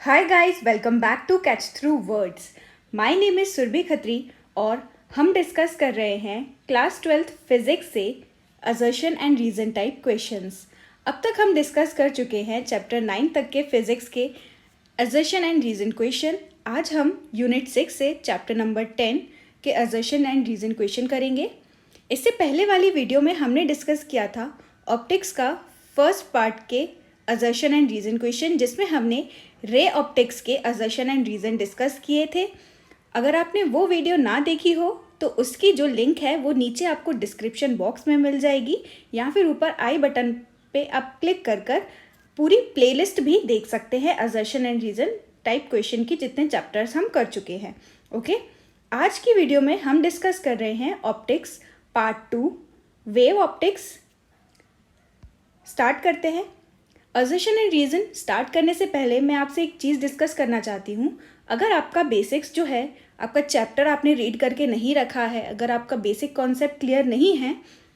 Hi guys, welcome back to catch through words. My name is Surabhi Khatri और हम discuss कर रहे हैं क्लास 12th फिजिक्स से assertion and reason type questions. अब तक हम डिस्कस कर चुके हैं चैप्टर 9 तक के फिजिक्स के असर्शन एंड रीज़न क्वेश्चन। आज हम यूनिट 6 से चैप्टर नंबर 10 के असर्शन एंड रीज़न क्वेश्चन करेंगे। इससे पहले वाली वीडियो में हमने डिस्कस किया था ऑप्टिक्स का फर्स्ट पार्ट के असर्शन एंड रीज़न क्वेश्चन, जिसमें हमने रे ऑप्टिक्स के असर्शन एंड रीज़न डिस्कस किए थे। अगर आपने वो वीडियो ना देखी हो तो उसकी जो लिंक है वो नीचे आपको डिस्क्रिप्शन बॉक्स में मिल जाएगी, या फिर ऊपर आई बटन पे आप क्लिक कर कर पूरी प्लेलिस्ट भी देख सकते हैं assertion and reason type question की, जितने चैप्टर्स हम कर चुके हैं। ओके, आज की वीडियो में हम डिस्कस कर रहे हैं optics part 2 wave optics. Start करते हैं। असर्शन एंड रीज़न स्टार्ट करने से पहले मैं आपसे एक चीज़ डिस्कस करना चाहती हूँ। अगर आपका बेसिक्स जो है, आपका चैप्टर आपने रीड करके नहीं रखा है, अगर आपका बेसिक कॉन्सेप्ट क्लियर नहीं है,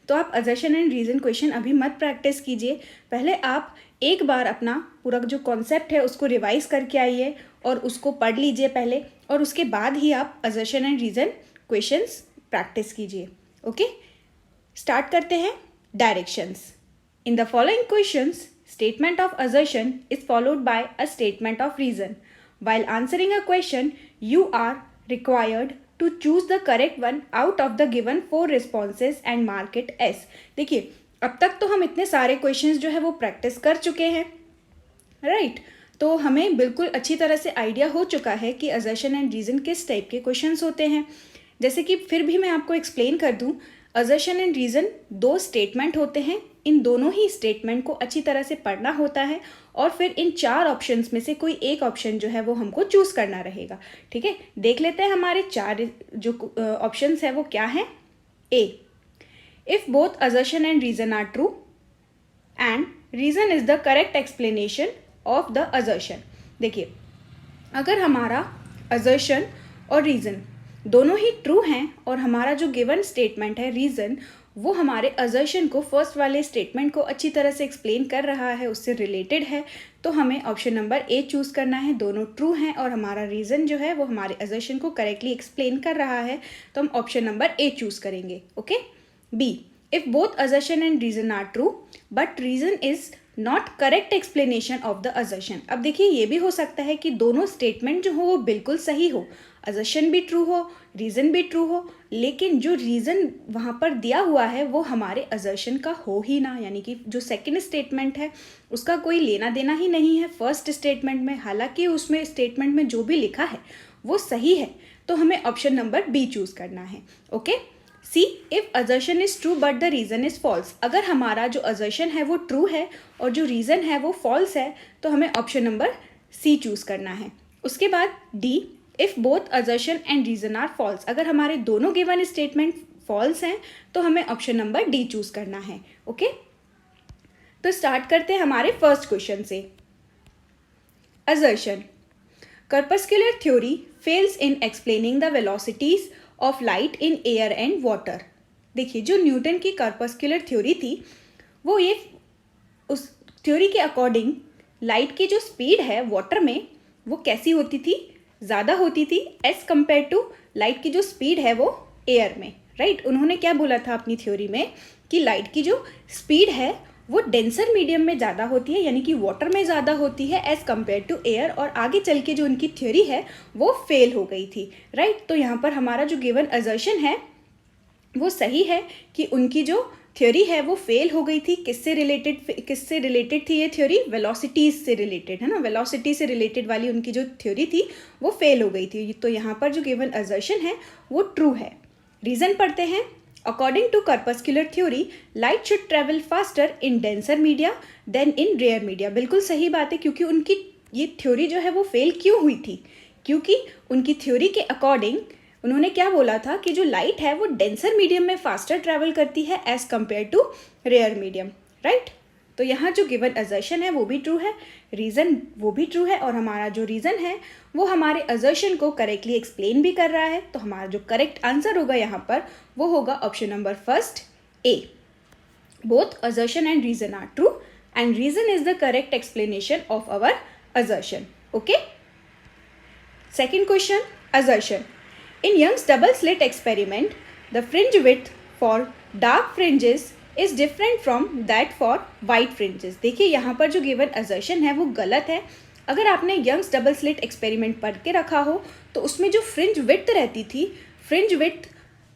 तो आप असर्शन एंड रीज़न क्वेश्चन अभी मत प्रैक्टिस कीजिए। पहले आप एक बार अपना पूरा जो कॉन्सेप्ट है उसको रिवाइज करके आइए और उसको पढ़ लीजिए पहले, और उसके बाद ही आप assertion and reason questions practice कीजिए। ओके, स्टार्ट करते हैं। Directions. In the following questions, statement of assertion is followed by a statement of reason. While answering a question, you are required to choose the correct one out of the given 4 responses and mark it as. देखिए, अब तक तो हम इतने सारे questions जो है वो प्रैक्टिस कर चुके हैं, राइट? तो हमें बिल्कुल अच्छी तरह से आइडिया हो चुका है कि असर्शन एंड रीज़न किस टाइप के क्वेश्चंस होते हैं। जैसे कि फिर भी मैं आपको एक्सप्लेन कर दूं, असर्शन एंड रीज़न 2 स्टेटमेंट होते हैं। इन दोनों ही स्टेटमेंट को अच्छी तरह से पढ़ना होता है और फिर इन 4 ऑप्शंस में से कोई एक ऑप्शन जो है वो हमको चूज़ करना रहेगा। ठीक है, देख लेते हैं हमारे 4 जो ऑप्शंस है वो क्या हैं। A, if both assertion and reason are true and reason is the correct explanation of the assertion. देखिए, अगर हमारा असर्शन और रीज़न दोनों ही ट्रू हैं और हमारा जो गिवन स्टेटमेंट है रीज़न, वो हमारे असर्शन को फर्स्ट वाले स्टेटमेंट को अच्छी तरह से एक्सप्लेन कर रहा है, उससे रिलेटेड है, तो हमें ऑप्शन नंबर ए चूज़ करना है। दोनों ट्रू हैं और हमारा रीज़न जो है वो हमारे असर्शन को करेक्टली एक्सप्लेन कर रहा है, तो हम ऑप्शन नंबर ए चूज़ करेंगे। Okay. B, if both assertion and reason are true but reason is not correct explanation of the assertion. अब देखिए, ये भी हो सकता है कि दोनों स्टेटमेंट जो हो वो बिल्कुल सही हो, असर्शन भी ट्रू हो, रीज़न भी ट्रू हो, लेकिन जो रीज़न वहाँ पर दिया हुआ है वो हमारे असर्शन का हो ही ना, यानी कि जो सेकंड स्टेटमेंट है उसका कोई लेना देना ही नहीं है फर्स्ट स्टेटमेंट में, हालांकि उसमें स्टेटमेंट में जो भी लिखा है वो सही है, तो हमें ऑप्शन नंबर बी चूज़ करना है। Okay. C, if assertion is true but the reason is false. अगर हमारा जो असर्शन है वो ट्रू है और जो रीज़न है वो फॉल्स है, तो हमें ऑप्शन नंबर सी चूज़ करना है। उसके बाद D, if both assertion and reason are false. अगर हमारे दोनों गिवन स्टेटमेंट फॉल्स हैं तो हमें ऑप्शन नंबर डी चूज़ करना है। ओके, तो स्टार्ट करते हैं हमारे फर्स्ट क्वेश्चन से। Assertion, corpuscular theory fails in explaining the velocities of light in air and water। देखिए, जो न्यूटन की corpuscular थ्योरी थी वो ये उस थ्योरी के अकॉर्डिंग लाइट की जो स्पीड है वाटर में वो कैसी होती थी, ज़्यादा होती थी एज कम्पेयर टू लाइट की जो स्पीड है वो एयर में, राइट? उन्होंने क्या बोला था अपनी थ्योरी में कि लाइट की जो स्पीड है वो डेंसर मीडियम में ज़्यादा होती है, यानी कि वाटर में ज़्यादा होती है एज़ कम्पेयर टू एयर, और आगे चल के जो उनकी थ्योरी है वो फेल हो गई थी, राइट? तो यहाँ पर हमारा जो गिवन असर्शन है वो सही है कि उनकी जो थ्योरी है वो फेल हो गई थी। किससे रिलेटेड थी ये थ्योरी? वेलोसिटीज़ से रिलेटेड, है ना? वेलोसिटी से रिलेटेड वाली उनकी जो थ्योरी थी वो फेल हो गई थी। तो यहाँ पर जो गिवन असर्शन है वो ट्रू है। रीज़न पढ़ते हैं। According to corpuscular theory, light should travel faster in denser media than in rare media. बिल्कुल सही बात है, क्योंकि उनकी ये थ्योरी जो है वो फेल क्यों हुई थी? क्योंकि उनकी थ्योरी के अकॉर्डिंग उन्होंने क्या बोला था कि जो लाइट है वो डेंसर मीडियम में फास्टर ट्रैवल करती है as compared to rare medium, right? तो यहाँ जो गिवन असर्शन है वो भी ट्रू है, रीज़न वो भी ट्रू है, और हमारा जो रीज़न है वो हमारे असर्शन को करेक्टली एक्सप्लेन भी कर रहा है। तो हमारा जो करेक्ट आंसर होगा यहाँ पर वो होगा option number first, A. Both assertion and reason are true and reason is the correct explanation of our assertion. Okay. Second question, assertion. In Young's double slit experiment, the fringe width for dark fringes is different from that for white fringes. देखिए यहाँ पर जो given assertion है वो गलत है। अगर आपने यंग्स डबल स्लिट एक्सपेरिमेंट पढ़ के रखा हो तो उसमें जो फ्रिंज विड्थ रहती थी, फ्रिंज विड्थ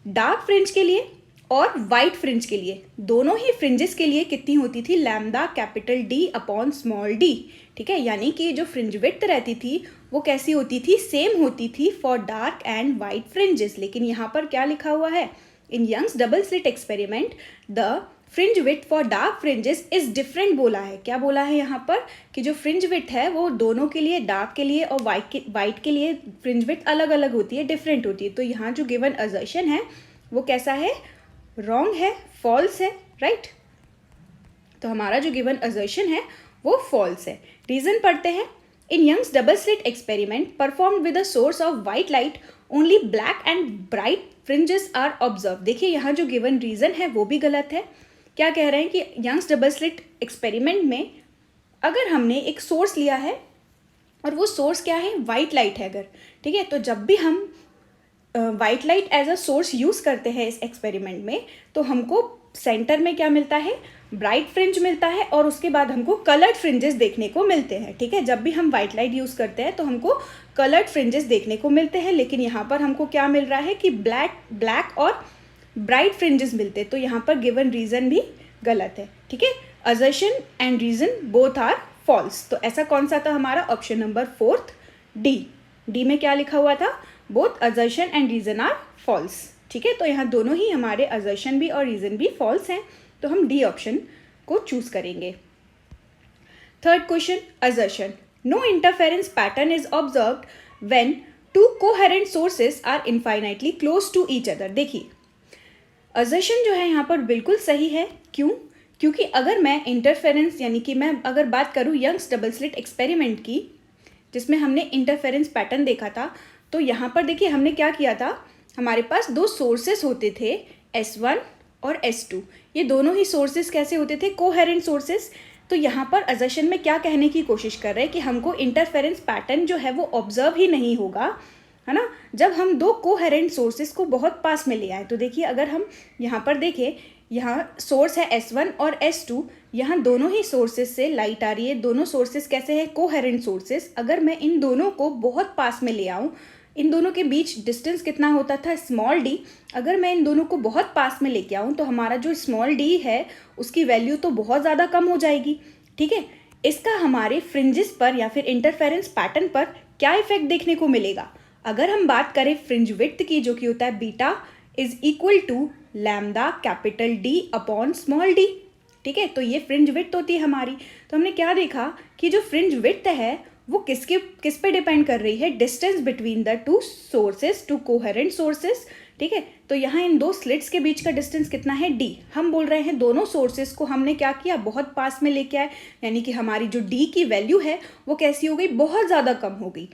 डार्क फ्रिंज के लिए और वाइट फ्रिंज के लिए, दोनों ही फ्रिंजेस के लिए कितनी होती थी, lambda capital D upon small D. ठीक है, यानी कि जो फ्रिंज विड्थ रहती थी वो कैसी होती थी, सेम होती थी for dark and white fringes. लेकिन यहाँ पर क्या लिखा हुआ है, in Young's double slit experiment the fringe width for dark fringes is different बोला है। क्या बोला है यहाँ पर कि जो फ्रिंज विड्थ है वो दोनों के लिए, डार्क के लिए और वाइट के लिए फ्रिंज विड्थ अलग अलग होती है, डिफरेंट होती है। तो यहाँ जो गिवन असर्शन है वो कैसा है, रॉन्ग है, फॉल्स है, राइट। तो हमारा जो गिवन असर्शन है वो फॉल्स है। रीजन पढ़ते हैं। In Young's double slit experiment performed with a source of white light only black and bright fringes are observe. देखिए यहाँ जो गिवन रीजन है वो भी गलत है। क्या कह रहे हैं कि यंग्स डबल स्लिट एक्सपेरिमेंट में अगर हमने एक सोर्स लिया है और वो सोर्स क्या है, वाइट लाइट है अगर, ठीक है, तो जब भी हम white light as a source use करते हैं इस एक्सपेरिमेंट में तो हमको सेंटर में क्या मिलता है, ब्राइट फ्रिंज मिलता है और उसके बाद हमको कलर्ड फ्रिंजेस देखने को मिलते हैं। ठीक है, जब भी हम वाइट लाइट यूज़ करते हैं तो हमको कलर्ड फ्रिंजेस देखने को मिलते हैं, लेकिन यहाँ पर हमको क्या मिल रहा है कि ब्लैक और ब्राइट फ्रिंजेस मिलते हैं। तो यहाँ पर गिवन रीजन भी गलत है। ठीक है, assertion and reason both are false. तो ऐसा कौन सा था हमारा, ऑप्शन नंबर 4 डी में क्या लिखा हुआ था, both assertion and reason are false. ठीक है, तो यहाँ दोनों ही हमारे असर्शन भी और रीजन भी फॉल्स हैं, तो हम डी ऑप्शन को चूज करेंगे। Third question, assertion, no interference pattern is observed when two coherent sources are infinitely close to each other. देखिए असर्शन जो है यहाँ पर बिल्कुल सही है। क्यों, क्योंकि अगर मैं इंटरफेरेंस, यानी कि मैं अगर बात करूँ यंग्स डबल स्लिट एक्सपेरिमेंट की जिसमें हमने इंटरफेरेंस पैटर्न देखा था, तो यहाँ पर देखिए हमने क्या किया था, हमारे पास दो सोर्सेस होते थे S1 और S2। ये दोनों ही सोर्सेस कैसे होते थे, कोहेरेंट सोर्सेस। तो यहाँ पर असर्शन में क्या कहने की कोशिश कर रहे हैं कि हमको इंटरफेरेंस पैटर्न जो है वो ऑब्जर्व ही नहीं होगा, है ना, जब हम दो कोहेरेंट सोर्सेस को बहुत पास में ले आए। तो देखिए अगर हम यहाँ पर देखें, यहाँ सोर्स है S1 और S2, यहाँ दोनों ही सोर्सेस से लाइट आ रही है, दोनों सोर्सेस कैसे हैं, कोहेरेंट सोर्सेस। अगर मैं इन दोनों को बहुत पास में ले आऊँ, इन दोनों के बीच डिस्टेंस कितना होता था, स्मॉल डी, अगर मैं इन दोनों को बहुत पास में लेके आऊँ तो हमारा जो स्मॉल डी है उसकी वैल्यू तो बहुत ज़्यादा कम हो जाएगी। ठीक है, इसका हमारे फ्रिंजेस पर या फिर इंटरफेरेंस पैटर्न पर क्या इफेक्ट देखने को मिलेगा। अगर हम बात करें फ्रिंज विड्थ की, जो कि होता है beta is equal to lambda capital D upon small D. ठीक है, तो ये फ्रिंज विड्थ होती है हमारी। तो हमने क्या देखा कि जो फ्रिंज विड्थ है वो किस पे डिपेंड कर रही है, distance between the to sources, to coherent sources. ठीक है, तो यहाँ इन दो स्लिट्स के बीच का डिस्टेंस कितना है, डी। हम बोल रहे हैं दोनों सोर्सेस को हमने क्या किया, बहुत पास में लेके आए, यानी कि हमारी जो डी की वैल्यू है वो कैसी हो गई, बहुत ज़्यादा कम हो गई।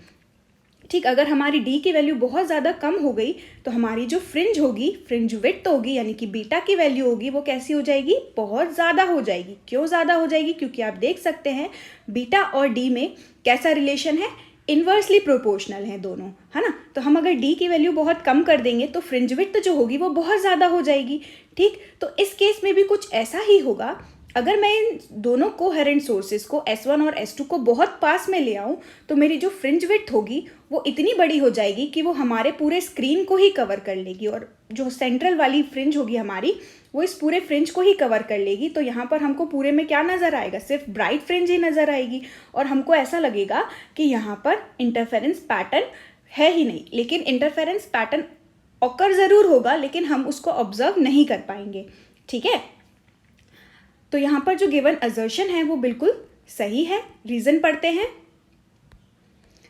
ठीक, अगर हमारी डी की वैल्यू बहुत ज़्यादा कम हो गई तो हमारी जो फ्रिंज होगी, फ्रिंज विड्थ होगी, यानी कि बीटा की वैल्यू होगी, वो कैसी हो जाएगी, बहुत ज़्यादा हो जाएगी। क्यों ज़्यादा हो जाएगी, क्योंकि आप देख सकते हैं बीटा और डी में कैसा रिलेशन है, इन्वर्सली प्रोपोर्शनल है दोनों, है ना। तो हम अगर डी की वैल्यू बहुत कम कर देंगे तो फ्रिंज विड्थ जो होगी वो बहुत ज़्यादा हो जाएगी। ठीक, तो इस केस में भी कुछ ऐसा ही होगा। अगर मैं इन दोनों कोहेरेंट सोर्सेज को S1 और S2 को बहुत पास में ले आऊँ तो मेरी जो फ्रिंज विड्थ होगी वो इतनी बड़ी हो जाएगी कि वो हमारे पूरे स्क्रीन को ही कवर कर लेगी, और जो सेंट्रल वाली फ्रिंज होगी हमारी वो इस पूरे फ्रिंज को ही कवर कर लेगी। तो यहाँ पर हमको पूरे में क्या नज़र आएगा, सिर्फ ब्राइट फ्रिंज ही नज़र आएगी, और हमको ऐसा लगेगा कि यहाँ पर इंटरफेरेंस पैटर्न है ही नहीं। लेकिन इंटरफेरेंस पैटर्न ऑकर ज़रूर होगा, लेकिन हम उसको ऑब्जर्व नहीं कर पाएंगे। ठीक है, तो यहाँ पर जो गिवन असर्शन है वो बिल्कुल सही है। रीजन पढ़ते हैं।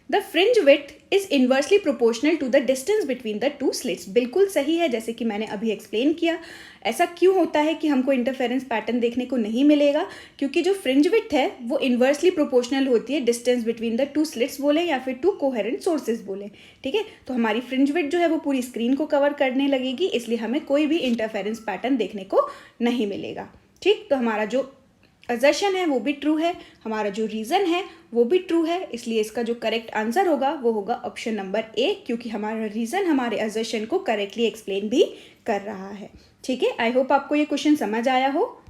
The fringe width is inversely proportional to the distance between the two slits. बिल्कुल सही है, जैसे कि मैंने अभी एक्सप्लेन किया। ऐसा क्यों होता है कि हमको इंटरफेरेंस पैटर्न देखने को नहीं मिलेगा, क्योंकि जो फ्रिंज विड्थ है वो इन्वर्सली प्रोपोर्शनल होती है distance between the two slits बोले या फिर टू कोहेरेंट सोर्सेज बोले। ठीक है, तो हमारी फ्रिंज विड्थ जो है वो पूरी स्क्रीन को कवर करने लगेगी, इसलिए हमें कोई भी इंटरफेरेंस पैटर्न देखने को नहीं मिलेगा। ठीक, तो हमारा जो असर्शन है वो भी ट्रू है, हमारा जो रीज़न है वो भी ट्रू है, इसलिए इसका जो करेक्ट आंसर होगा वो होगा ऑप्शन नंबर ए, क्योंकि हमारा रीज़न हमारे असर्शन को करेक्टली एक्सप्लेन भी कर रहा है। ठीक है, आई होप आपको ये क्वेश्चन समझ आया हो।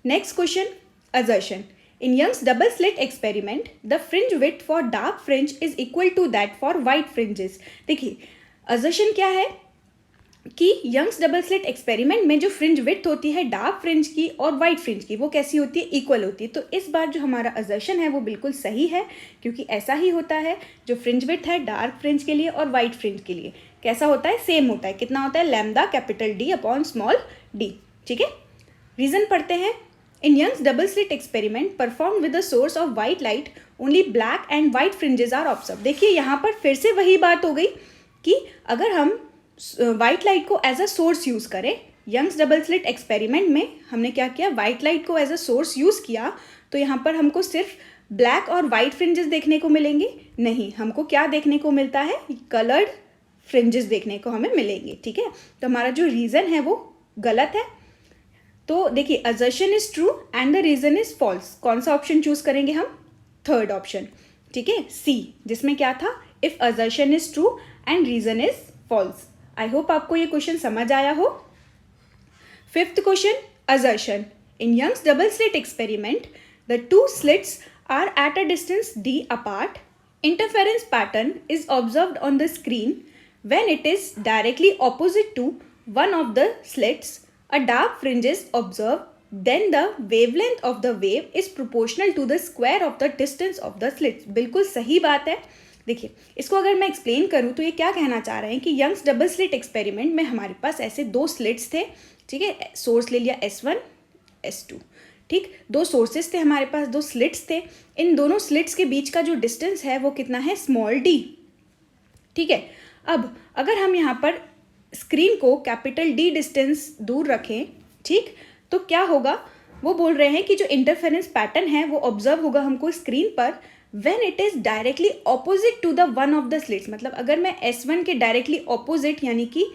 Next question, assertion. In Young's double slit experiment, the fringe width for dark fringe is equal to that for white fringes. देखिए assertion क्या है कि यंग्स डबल स्लिट एक्सपेरिमेंट में जो फ्रिंज विड्थ होती है डार्क फ्रिंज की और वाइट फ्रिंज की वो कैसी होती है, इक्वल होती है। तो इस बार जो हमारा असर्शन है वो बिल्कुल सही है, क्योंकि ऐसा ही होता है। जो फ्रिंज विड्थ है डार्क फ्रिंज के लिए और वाइट फ्रिंज के लिए कैसा होता है, सेम होता है। कितना होता है, lambda capital D upon small D. ठीक है, रीजन पढ़ते हैं। In Young's double slit experiment performed with the source of white light, only black and white fringes are observed. देखिए यहाँ पर फिर से वही बात हो गई कि अगर हम वाइट लाइट को एज अ सोर्स यूज़ करें, यंग्स डबल स्लिट एक्सपेरिमेंट में हमने क्या किया, वाइट लाइट को एज अ सोर्स यूज़ किया, तो यहाँ पर हमको सिर्फ ब्लैक और वाइट फ्रिंजेस देखने को मिलेंगे। नहीं, हमको क्या देखने को मिलता है, कलर्ड फ्रिंजेस देखने को हमें मिलेंगे। ठीक है, तो हमारा जो रीज़न है वो गलत है। तो देखिए assertion is true and the reason is false. कौन सा ऑप्शन चूज करेंगे हम, थर्ड ऑप्शन। ठीक है, सी, जिसमें क्या था, if assertion is true and reason is false. I hope आपको ये क्वेश्चन समझ आया हो। Fifth question, assertion. In Young's double slit experiment the two slits are at a distance D apart. Interference pattern is observed on the screen when it is directly opposite to one of the slits. A dark fringe is observed, then the wavelength of the wave is proportional to the square of the distance of the slits. बिल्कुल सही बात है। देखिए इसको अगर मैं explain करूँ तो ये क्या कहना चाह रहे हैं कि यंग्स डबल स्लिट एक्सपेरिमेंट में हमारे पास ऐसे दो स्लिट्स थे। ठीक है, सोर्स ले लिया S1 S2। ठीक, दो सोर्सेस थे हमारे पास, दो स्लिट्स थे। इन दोनों स्लिट्स के बीच का जो डिस्टेंस है वो कितना है, स्मॉल डी। ठीक है, अब अगर हम यहाँ पर स्क्रीन को कैपिटल डी डिस्टेंस दूर रखें, ठीक, तो क्या होगा, वो बोल रहे हैं कि जो इंटरफेरेंस पैटर्न है वो ऑब्जर्व होगा हमको स्क्रीन पर when it is directly opposite to the one of the slits. मतलब अगर मैं S1 के डायरेक्टली ऑपोजिट यानी कि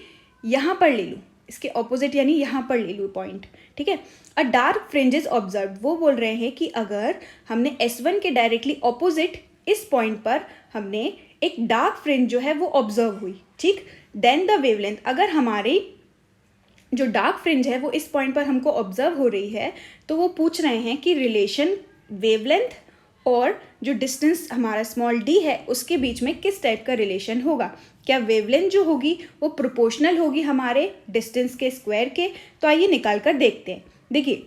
यहाँ पर ले लूँ, इसके ऑपोजिट यानी यहाँ पर ले लूँ पॉइंट। ठीक है, अ डार्क फ्रिंज इज ऑब्जर्व, वो बोल रहे हैं कि अगर हमने S1 के डायरेक्टली ऑपोजिट इस पॉइंट पर हमने एक डार्क फ्रिंज जो है वो ऑब्जर्व हुई। ठीक, देन द वेवलेंथ, अगर हमारी जो डार्क फ्रिंज है वो इस पॉइंट पर हमको ऑब्जर्व हो रही है, तो वो पूछ रहे हैं कि रिलेशन वेवलेंथ और जो डिस्टेंस हमारा स्मॉल डी है उसके बीच में किस टाइप का रिलेशन होगा। क्या वेवलेंथ जो होगी वो प्रोपोर्शनल होगी हमारे डिस्टेंस के स्क्वायर के। तो आइए निकाल कर देखते हैं। देखिए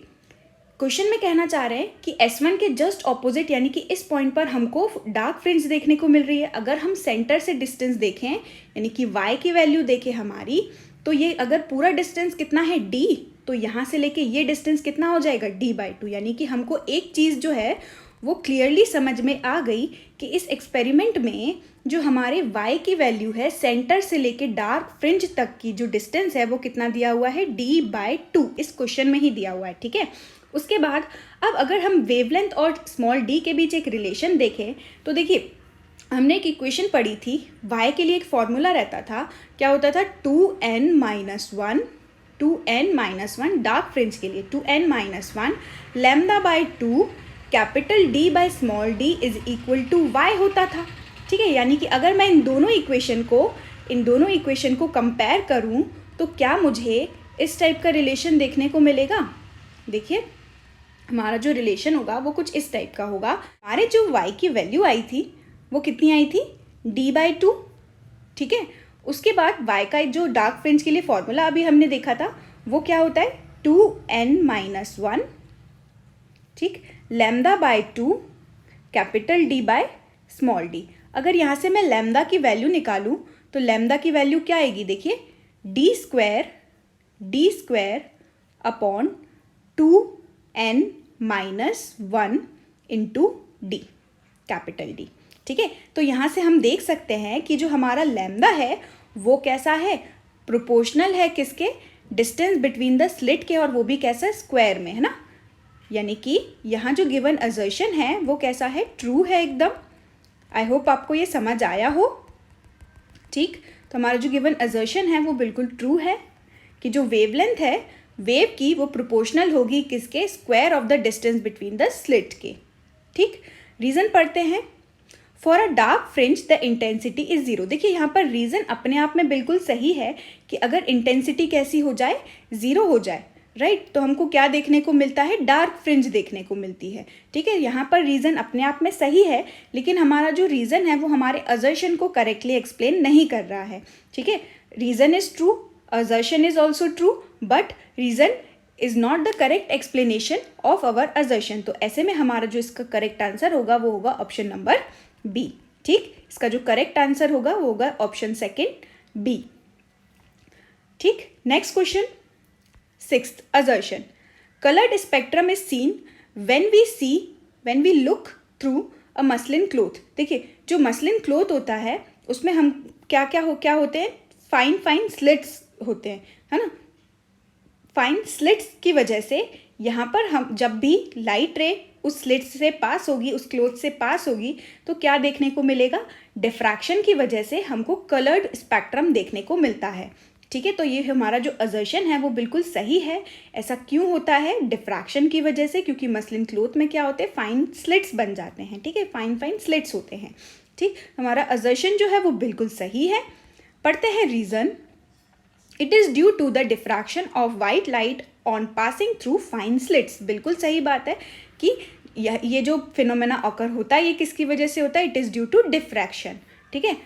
क्वेश्चन में कहना चाह रहे हैं कि S1 के जस्ट ऑपोजिट यानी कि इस पॉइंट पर हमको डार्क फ्रिंज देखने को मिल रही है। अगर हम सेंटर से डिस्टेंस देखें यानी कि y की वैल्यू देखें हमारी, तो ये अगर पूरा डिस्टेंस कितना है d, तो यहाँ से लेके ये डिस्टेंस कितना हो जाएगा d/2। यानी कि हमको एक चीज़ जो है वो क्लियरली समझ में आ गई कि इस एक्सपेरिमेंट में जो हमारे y की वैल्यू है सेंटर से लेके डार्क फ्रिंज तक की जो डिस्टेंस है वो कितना दिया हुआ है, d/2। इस क्वेश्चन में ही दिया हुआ है। ठीक है, उसके बाद अब अगर हम वेवलेंथ और स्मॉल d के बीच एक रिलेशन देखें तो देखिए हमने एक इक्वेशन पढ़ी थी, y के लिए एक फॉर्मूला रहता था, क्या होता था, 2n-1 डार्क फ्रिंज के लिए 2n-1 λ/2 capital D by small d is equal to y होता था। ठीक है, यानी कि अगर मैं इन दोनों इक्वेशन को कंपेयर करूं तो क्या मुझे इस टाइप का रिलेशन देखने को मिलेगा। देखिए हमारा जो रिलेशन होगा वो कुछ इस टाइप का होगा। हमारे जो y की वैल्यू आई थी वो कितनी आई थी, d/2। ठीक है, उसके बाद y का जो डार्क फ्रिंज के लिए फॉर्मूला अभी हमने देखा था वो क्या होता है, 2n-1 ठीक λ/2 capital D by small d। अगर यहाँ से मैं लैम्डा की वैल्यू निकालूँ तो लैम्डा की वैल्यू क्या आएगी, देखिए d square upon 2n-1 into d capital D। ठीक है, तो यहाँ से हम देख सकते हैं कि जो हमारा लैम्डा है वो कैसा है, प्रोपोर्शनल है किसके, डिस्टेंस बिटवीन द स्लिट के, और वो भी कैसा, स्क्वायर में, है ना। यानी कि यहाँ जो गिवन असर्शन है वो कैसा है, ट्रू है एकदम। आई होप आपको ये समझ आया हो। ठीक, तो हमारा जो गिवन असर्शन है वो बिल्कुल ट्रू है कि जो वेवलेंथ है वेव की वो प्रोपोर्शनल होगी किसके, square of the distance between the slit के। ठीक, रीज़न पढ़ते हैं। For a dark fringe the intensity is zero. देखिए यहाँ पर रीज़न अपने आप में बिल्कुल सही है कि अगर इंटेंसिटी कैसी हो जाए, ज़ीरो हो जाए, राइट, तो हमको क्या देखने को मिलता है, डार्क फ्रिंज देखने को मिलती है। ठीक है, यहाँ पर रीज़न अपने आप में सही है, लेकिन हमारा जो रीज़न है वो हमारे असर्शन को करेक्टली एक्सप्लेन नहीं कर रहा है। ठीक है, reason is true, assertion is also true, but reason is not the correct explanation of our assertion. तो ऐसे में हमारा जो इसका करेक्ट आंसर होगा वो होगा ऑप्शन नंबर बी। ठीक, इसका जो करेक्ट आंसर होगा वो होगा ऑप्शन सेकंड बी। ठीक, next question, sixth, assertion. Coloured spectrum is seen when we look through a muslin cloth. देखिए जो मसलिन क्लोथ होता है उसमें हम क्या होते हैं, फाइन स्लिट्स होते हैं, है ना। फाइन स्लिट्स की वजह से यहाँ पर हम जब भी लाइट रे उस स्लिट से पास होगी, उस क्लोथ से पास होगी, तो क्या देखने को मिलेगा, डिफ्रैक्शन की वजह से हमको कलर्ड स्पेक्ट्रम देखने को मिलता है। ठीक है, तो ये हमारा जो असर्शन है वो बिल्कुल सही है। ऐसा क्यों होता है, डिफ्रैक्शन की वजह से, क्योंकि मसलिन क्लोथ में क्या होते हैं, फाइन स्लिट्स बन जाते हैं। ठीक है, फाइन स्लिट्स होते हैं। ठीक, हमारा असर्शन जो है वो बिल्कुल सही है। पढ़ते हैं reason. It is due to the diffraction of white light on passing through fine slits. बिल्कुल सही बात है कि ये जो फिनोमेना ऑकर होता है ये किसकी वजह से होता है, it is due to diffraction. ठीक है,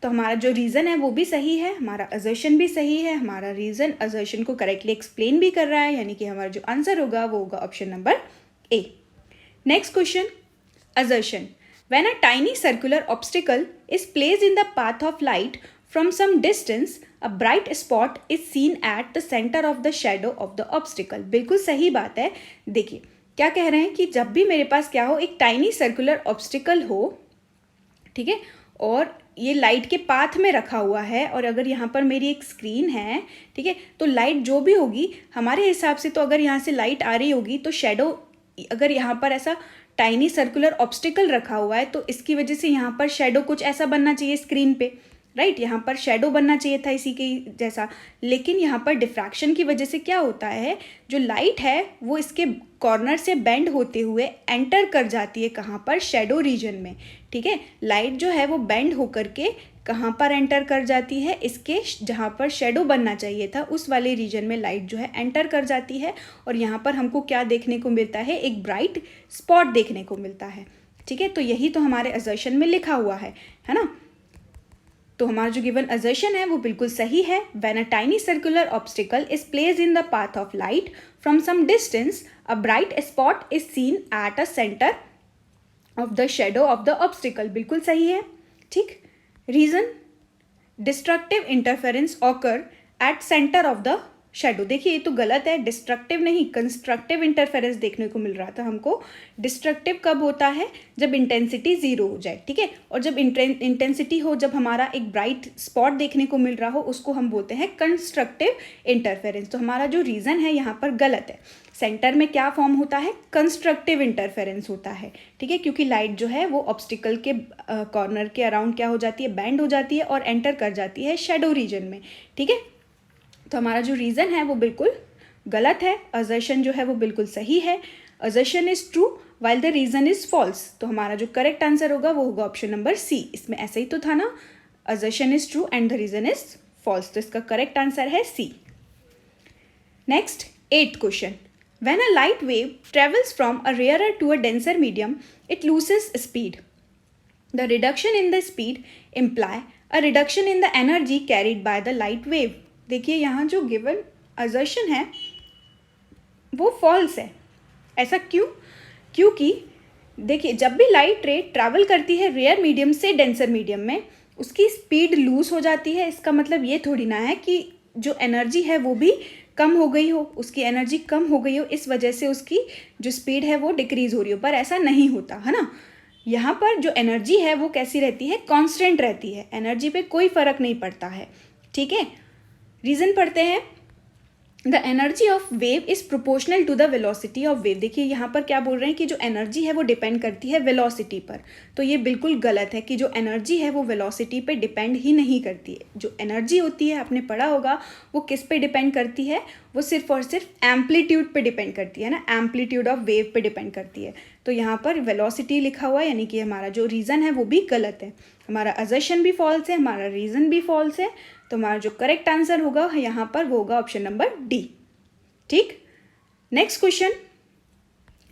तो हमारा जो रीज़न है वो भी सही है, हमारा असर्शन भी सही है, हमारा रीज़न असर्शन को करेक्टली एक्सप्लेन भी कर रहा है, यानी कि हमारा जो आंसर होगा वो होगा option number A. Next question, assertion. When a tiny circular obstacle is placed in the path of light from some distance a bright spot is seen at the centre of the shadow of the obstacle. बिल्कुल सही बात है। देखिए क्या कह रहे हैं कि जब भी मेरे पास क्या हो, एक टाइनी सर्कुलर ऑब्स्टिकल हो, ठीक है, और ये लाइट के पाथ में रखा हुआ है, और अगर यहाँ पर मेरी एक स्क्रीन है, ठीक है, तो लाइट जो भी होगी हमारे हिसाब से, तो अगर यहाँ से लाइट आ रही होगी तो शेडो, अगर यहाँ पर ऐसा टाइनी सर्कुलर ऑब्स्टिकल रखा हुआ है तो इसकी वजह से यहाँ पर शेडो कुछ ऐसा बनना चाहिए स्क्रीन पे, राइट, यहाँ पर शेडो बनना चाहिए था इसी के जैसा। लेकिन यहाँ पर डिफ्रैक्शन की वजह से क्या होता है, जो लाइट है वो इसके कॉर्नर से बेंड होते हुए एंटर कर जाती है कहाँ पर, शेडो रीजन में। ठीक है, लाइट जो है वो बेंड होकर के कहाँ पर एंटर कर जाती है, इसके जहाँ पर शेडो बनना चाहिए था उस वाले रीजन में लाइट जो है एंटर कर जाती है, और यहाँ पर हमको क्या देखने को मिलता है, एक ब्राइट स्पॉट देखने को मिलता है। ठीक है, तो यही तो हमारे असर्शन में लिखा हुआ है ना। तो हमारा जो गिवन असर्शन है वो बिल्कुल सही है। When a tiny circular obstacle is placed in the path of light from some distance a bright spot is seen at a centre of the shadow of the obstacle. बिल्कुल सही है। ठीक, reason, destructive interference occur at centre of the shadow. देखिए ये तो गलत है, destructive नहीं, कंस्ट्रक्टिव इंटरफेरेंस देखने को मिल रहा था हमको। डिस्ट्रक्टिव कब होता है, जब इंटेंसिटी ज़ीरो हो जाए। ठीक है, और जब इंटेंसिटी हो, जब हमारा एक ब्राइट स्पॉट देखने को मिल रहा हो, उसको हम बोलते हैं कंस्ट्रक्टिव इंटरफेरेंस। तो हमारा जो रीज़न है यहाँ पर गलत है। सेंटर में क्या फॉर्म होता है, कंस्ट्रक्टिव इंटरफेरेंस होता है। ठीक है, क्योंकि लाइट जो है वो ऑब्स्टिकल के कॉर्नर के अराउंड क्या हो जाती है, बैंड हो जाती है और एंटर कर जाती है शेडो रीजन में। ठीक है, तो हमारा जो रीज़न है वो बिल्कुल गलत है। असर्शन जो है वो बिल्कुल सही है। Assertion is true while the reason is false. तो हमारा जो करेक्ट आंसर होगा वो होगा ऑप्शन नंबर सी। इसमें ऐसा ही तो था ना, assertion is true and the reason is false, तो इसका करेक्ट आंसर है C. Next, 8th question. When a light wave travels from a rarer to a denser medium it loses speed. The reduction in the speed imply a reduction in the energy carried by the light wave. देखिए यहाँ जो given assertion है वो false है। ऐसा क्यों, क्योंकि देखिए जब भी लाइट रे ट्रैवल करती है रेयर मीडियम से डेंसर मीडियम में, उसकी स्पीड लूज हो जाती है। इसका मतलब ये थोड़ी ना है कि जो एनर्जी है वो भी कम हो गई हो, उसकी एनर्जी कम हो गई हो, इस वजह से उसकी जो स्पीड है वो डिक्रीज हो रही हो, पर ऐसा नहीं होता है ना। यहाँ पर जो एनर्जी है वो कैसी रहती है, कांस्टेंट रहती है, एनर्जी पे कोई फर्क नहीं पड़ता है। ठीक है, रीज़न पढ़ते हैं। The energy of wave is proportional to the velocity of wave. देखिए यहाँ पर क्या बोल रहे हैं कि जो एनर्जी है वो डिपेंड करती है वेलोसिटी पर। तो ये बिल्कुल गलत है कि जो एनर्जी है वो वेलोसिटी पे डिपेंड ही नहीं करती है। जो एनर्जी होती है आपने पढ़ा होगा वो किस पे डिपेंड करती है, वो सिर्फ और सिर्फ एम्पलीट्यूड पे डिपेंड करती है ना, एम्पलीट्यूड ऑफ वेव पे डिपेंड करती है। तो यहाँ पर वेलोसिटी लिखा हुआ है, यानी कि हमारा जो रीज़न है वो भी गलत है, हमारा असर्शन भी फॉल्स है, हमारा रीज़न भी फॉल्स है। तो हमारा जो करेक्ट आंसर होगा यहाँ पर वो होगा ऑप्शन नंबर डी। ठीक, next question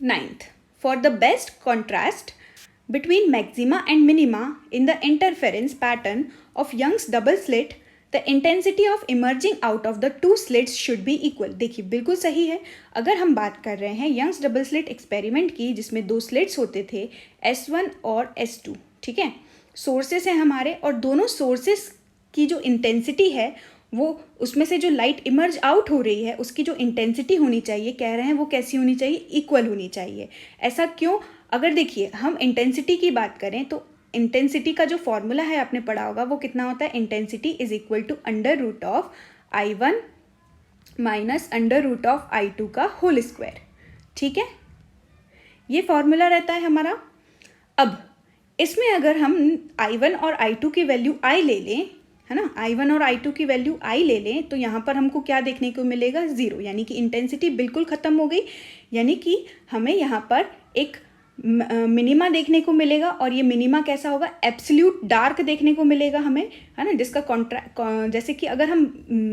9th, for the best contrast between maxima and minima in the interference pattern of Young's double slit, the intensity of emerging out of the two slits should be equal। देखिए बिल्कुल सही है। अगर हम बात कर रहे हैं यंग्स डबल स्लिट एक्सपेरिमेंट की, जिसमें 2 स्लिट्स होते थे S1 और S2, ठीक है, सोर्सेस हैं हमारे, और दोनों सोर्सेस की जो इंटेंसिटी है वो, उसमें से जो लाइट इमर्ज आउट हो रही है उसकी जो इंटेंसिटी होनी चाहिए, कह रहे हैं वो कैसी होनी चाहिए, इक्वल होनी चाहिए। ऐसा क्यों? अगर देखिए हम इंटेंसिटी की बात करें तो इंटेंसिटी का जो फॉर्मूला है आपने पढ़ा होगा वो कितना होता है, intensity is equal to under root of I1 minus under root of I2 का होल स्क्वायर। ठीक है, ये फॉर्मूला रहता है हमारा। अब इसमें अगर हम I1 और I2 की वैल्यू I ले लें, है ना, I1 और I2 की वैल्यू I ले लें, तो यहाँ पर हमको क्या देखने को मिलेगा, 0, यानी कि इंटेंसिटी बिल्कुल ख़त्म हो गई। यानी कि हमें यहाँ पर एक मिनिमा देखने को मिलेगा, और ये मिनिमा कैसा होगा, एब्सोल्यूट डार्क देखने को मिलेगा हमें, है ना, जिसका जैसे कि अगर हम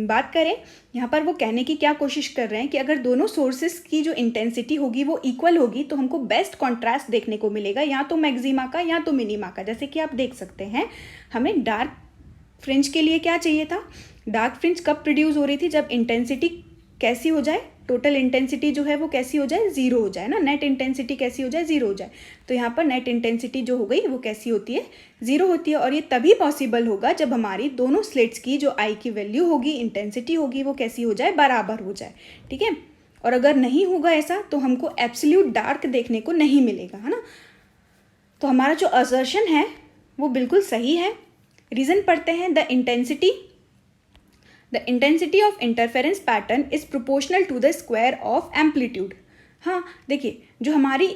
बात करें यहाँ पर, वो कहने की क्या कोशिश कर रहे हैं कि अगर दोनों सोर्सेस की जो इंटेंसिटी होगी वो इक्वल होगी तो हमको बेस्ट कॉन्ट्रास्ट देखने को मिलेगा, या तो मैक्सिमा का या तो मिनिमा का। जैसे कि आप देख सकते हैं, हमें डार्क फ्रिंज के लिए क्या चाहिए था, डार्क फ्रिंज कब प्रोड्यूस हो रही थी, जब इंटेंसिटी कैसी हो जाए, टोटल इंटेंसिटी जो है वो कैसी हो जाए, 0 हो जाए ना, नेट इंटेंसिटी कैसी हो जाए, 0 हो जाए। तो यहाँ पर नेट इंटेंसिटी जो हो गई वो कैसी होती है, 0 होती है। और ये तभी पॉसिबल होगा जब हमारी दोनों स्लिट्स की जो आई की वैल्यू होगी, इंटेंसिटी होगी, वो कैसी हो जाए, बराबर हो जाए। ठीक है, और अगर नहीं होगा ऐसा तो हमको एब्सोल्यूट डार्क देखने को नहीं मिलेगा, है ना। तो हमारा जो असर्शन है वो बिल्कुल सही है। रीज़न पढ़ते हैं, the intensity of interference pattern is proportional to the square of amplitude. हाँ देखिए, जो हमारी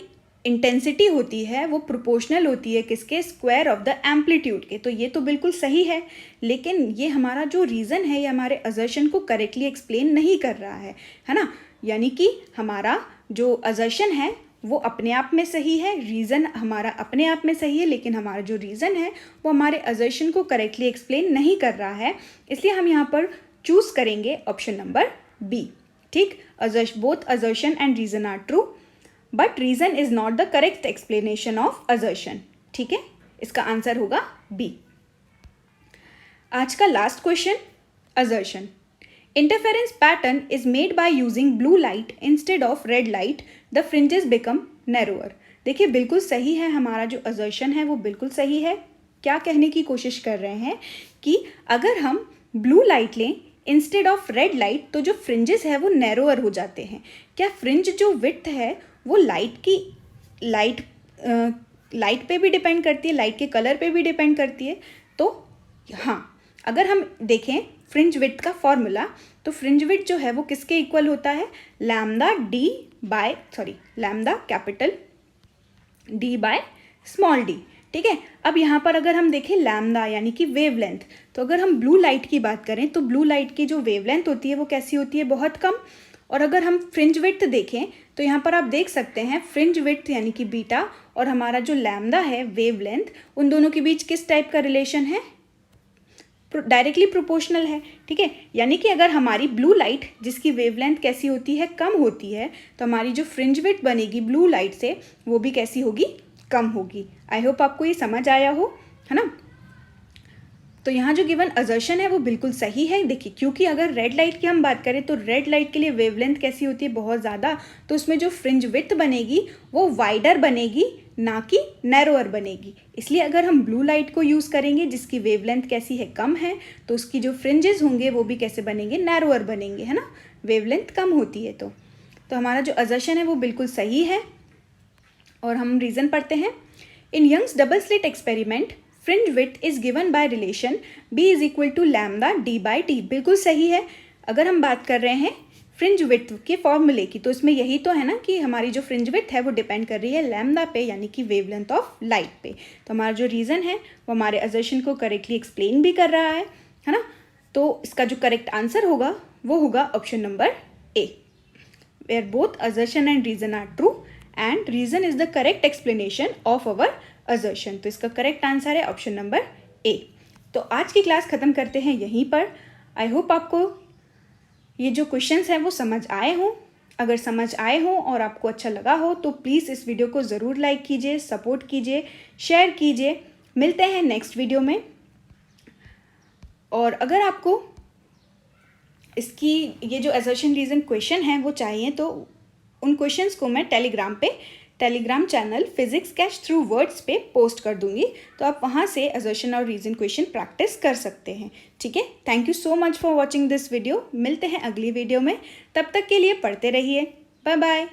इंटेंसिटी होती है वो प्रोपोर्शनल होती है किसके, स्क्वायर ऑफ द एम्पलीट्यूड के। तो ये तो बिल्कुल सही है, लेकिन ये हमारा जो रीज़न है ये हमारे असर्शन को करेक्टली एक्सप्लेन नहीं कर रहा है ना। यानी कि हमारा जो असर्शन है वो अपने आप में सही है, रीज़न हमारा अपने आप में सही है, लेकिन हमारा जो रीज़न है वो हमारे असर्शन को करेक्टली एक्सप्लेन नहीं कर रहा है। इसलिए हम यहाँ पर चूज़ करेंगे ऑप्शन नंबर बी। ठीक, both assertion and reason are true, but reason is not the correct explanation of assertion. ठीक है, इसका आंसर होगा बी। आज का last question, assertion. Interference pattern is made by using blue light instead of red light. The fringes become narrower. देखिए बिल्कुल सही है, हमारा जो assertion है वो बिल्कुल सही है। क्या कहने की कोशिश कर रहे हैं कि अगर हम blue light लें इंस्टेड ऑफ रेड लाइट तो जो फ्रिंजेस है वो नैरोअर हो जाते हैं। क्या फ्रिंज जो विड्थ है वो लाइट पे भी डिपेंड करती है, लाइट के कलर पे भी डिपेंड करती है? तो हाँ, अगर हम देखें फ्रिंज विड्थ का फॉर्मूला, तो फ्रिंज विड्थ जो है वो किसके इक्वल होता है, lambda capital D by small D. ठीक है, अब यहाँ पर अगर हम देखें लैम्डा यानी कि वेवलेंथ, तो अगर हम ब्लू लाइट की बात करें तो ब्लू लाइट की जो वेवलेंथ होती है वो कैसी होती है, बहुत कम। और अगर हम फ्रिंज विड्थ देखें तो यहाँ पर आप देख सकते हैं फ्रिंज विड्थ यानी कि बीटा और हमारा जो लैम्डा है वेवलेंथ, उन दोनों के बीच किस टाइप का रिलेशन है, डायरेक्टली प्रोपोर्शनल है। ठीक है, यानी कि अगर हमारी ब्लू लाइट जिसकी वेवलेंथ कैसी होती है, कम होती है, तो हमारी जो फ्रिंज विड्थ बनेगी ब्लू लाइट से वो भी कैसी होगी, कम होगी। आई होप आपको ये समझ आया हो, है ना। तो यहाँ जो गिवन असर्शन है वो बिल्कुल सही है। देखिए, क्योंकि अगर रेड लाइट की हम बात करें तो रेड लाइट के लिए वेवलेंथ कैसी होती है, बहुत ज़्यादा, तो उसमें जो फ्रिंज विड्थ बनेगी वो वाइडर बनेगी, ना कि नैरोअर बनेगी। इसलिए अगर हम ब्लू लाइट को यूज़ करेंगे जिसकी वेवलेंथ कैसी है, कम है, तो उसकी जो फ्रिंजेस होंगे वो भी कैसे बनेंगे, नैरोअर बनेंगे, है ना, वेवलेंथ कम होती है। तो हमारा जो असर्शन है वो बिल्कुल सही है। और हम रीज़न पढ़ते हैं। In Young's double slit experiment fringe width is given by relation B is equal to lambda D by T। बिल्कुल सही है। अगर हम बात कर रहे हैं फ्रिंज विड्थ के फॉर्मूले की, तो इसमें यही तो है ना कि हमारी जो फ्रिंज विड्थ है वो डिपेंड कर रही है लैम्डा पे, यानी कि वेवलेंथ ऑफ लाइट पे। तो हमारा जो रीज़न है वो हमारे असर्शन को करेक्टली एक्सप्लेन भी कर रहा है। है ना। तो इसका जो करेक्ट आंसर होगा वो होगा option number A, where both assertion and reason are true and reason is the correct explanation of our assertion. तो इसका करेक्ट आंसर है ऑप्शन नंबर ए। तो आज की क्लास ख़त्म करते हैं यहीं पर। आई होप आपको ये जो क्वेश्चंस हैं वो समझ आए हों। अगर समझ आए हों और आपको अच्छा लगा हो तो प्लीज़ इस वीडियो को ज़रूर लाइक कीजिए, सपोर्ट कीजिए, शेयर कीजिए। मिलते हैं नेक्स्ट वीडियो में। और अगर आपको इसकी ये जो असर्शन रीज़न क्वेश्चन हैं वो चाहिए तो उन क्वेश्चंस को मैं Telegram channel physics catch through words पे पोस्ट कर दूंगी, तो आप वहाँ से असर्शन और रीज़न क्वेश्चन प्रैक्टिस कर सकते हैं। ठीक है, thank you so much for watching this video. मिलते हैं अगली वीडियो में, तब तक के लिए पढ़ते रहिए। Bye bye.